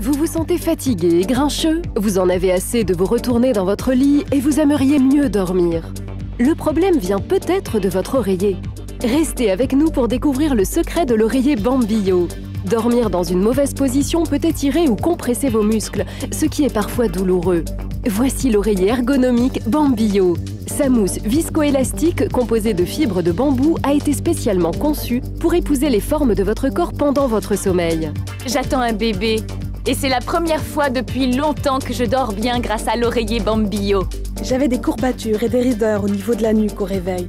Vous vous sentez fatigué et grincheux? Vous en avez assez de vous retourner dans votre lit et vous aimeriez mieux dormir. Le problème vient peut-être de votre oreiller. Restez avec nous pour découvrir le secret de l'oreiller Bambio. Dormir dans une mauvaise position peut étirer ou compresser vos muscles, ce qui est parfois douloureux. Voici l'oreiller ergonomique Bambio. Sa mousse viscoélastique composée de fibres de bambou a été spécialement conçue pour épouser les formes de votre corps pendant votre sommeil. J'attends un bébé et c'est la première fois depuis longtemps que je dors bien grâce à l'oreiller Bambio. J'avais des courbatures et des raideurs au niveau de la nuque au réveil.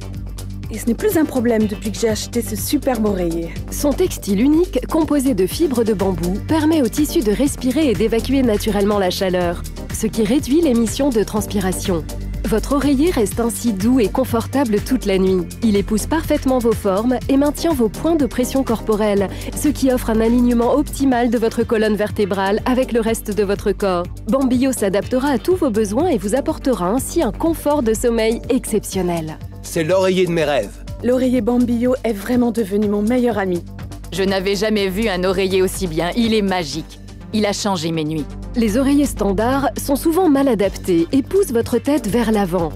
Et ce n'est plus un problème depuis que j'ai acheté ce superbe oreiller. Son textile unique, composé de fibres de bambou, permet au tissu de respirer et d'évacuer naturellement la chaleur, ce qui réduit l'émission de transpiration. Votre oreiller reste ainsi doux et confortable toute la nuit. Il épouse parfaitement vos formes et maintient vos points de pression corporelle, ce qui offre un alignement optimal de votre colonne vertébrale avec le reste de votre corps. Bambio s'adaptera à tous vos besoins et vous apportera ainsi un confort de sommeil exceptionnel. C'est l'oreiller de mes rêves. L'oreiller Bambio est vraiment devenu mon meilleur ami. Je n'avais jamais vu un oreiller aussi bien, il est magique. Il a changé mes nuits. Les oreillers standards sont souvent mal adaptés et poussent votre tête vers l'avant.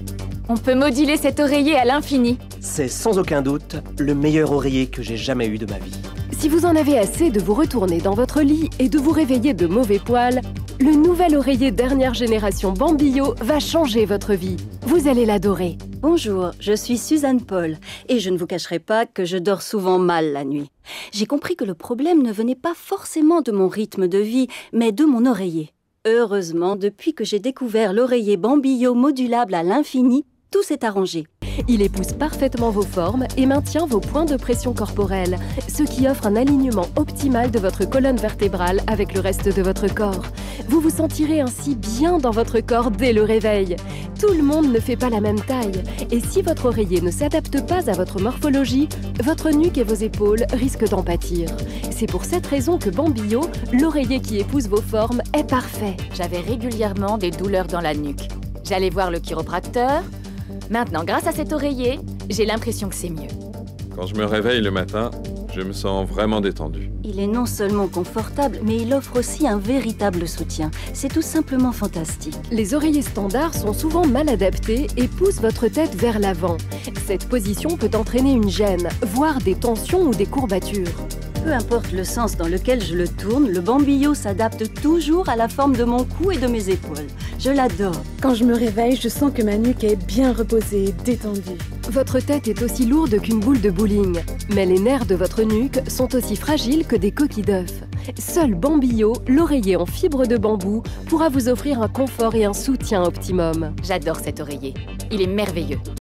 On peut moduler cet oreiller à l'infini. C'est sans aucun doute le meilleur oreiller que j'ai jamais eu de ma vie. Si vous en avez assez de vous retourner dans votre lit et de vous réveiller de mauvais poils, le nouvel oreiller dernière génération Bambio va changer votre vie. Vous allez l'adorer. Bonjour, je suis Suzanne Paul et je ne vous cacherai pas que je dors souvent mal la nuit. J'ai compris que le problème ne venait pas forcément de mon rythme de vie, mais de mon oreiller. Heureusement, depuis que j'ai découvert l'oreiller Bambio modulable à l'infini, tout s'est arrangé. Il épouse parfaitement vos formes et maintient vos points de pression corporelle, ce qui offre un alignement optimal de votre colonne vertébrale avec le reste de votre corps. Vous vous sentirez ainsi bien dans votre corps dès le réveil. Tout le monde ne fait pas la même taille, et si votre oreiller ne s'adapte pas à votre morphologie, votre nuque et vos épaules risquent d'en pâtir. C'est pour cette raison que Bambio, l'oreiller qui épouse vos formes, est parfait. J'avais régulièrement des douleurs dans la nuque. J'allais voir le chiropracteur. Maintenant, grâce à cet oreiller, j'ai l'impression que c'est mieux. Quand je me réveille le matin, je me sens vraiment détendu. Il est non seulement confortable, mais il offre aussi un véritable soutien. C'est tout simplement fantastique. Les oreillers standards sont souvent mal adaptés et poussent votre tête vers l'avant. Cette position peut entraîner une gêne, voire des tensions ou des courbatures. Peu importe le sens dans lequel je le tourne, le Bambio s'adapte toujours à la forme de mon cou et de mes épaules. Je l'adore. Quand je me réveille, je sens que ma nuque est bien reposée et détendue. Votre tête est aussi lourde qu'une boule de bowling, mais les nerfs de votre nuque sont aussi fragiles que des coquilles d'œufs. Seul Bambio, l'oreiller en fibre de bambou, pourra vous offrir un confort et un soutien optimum. J'adore cet oreiller. Il est merveilleux.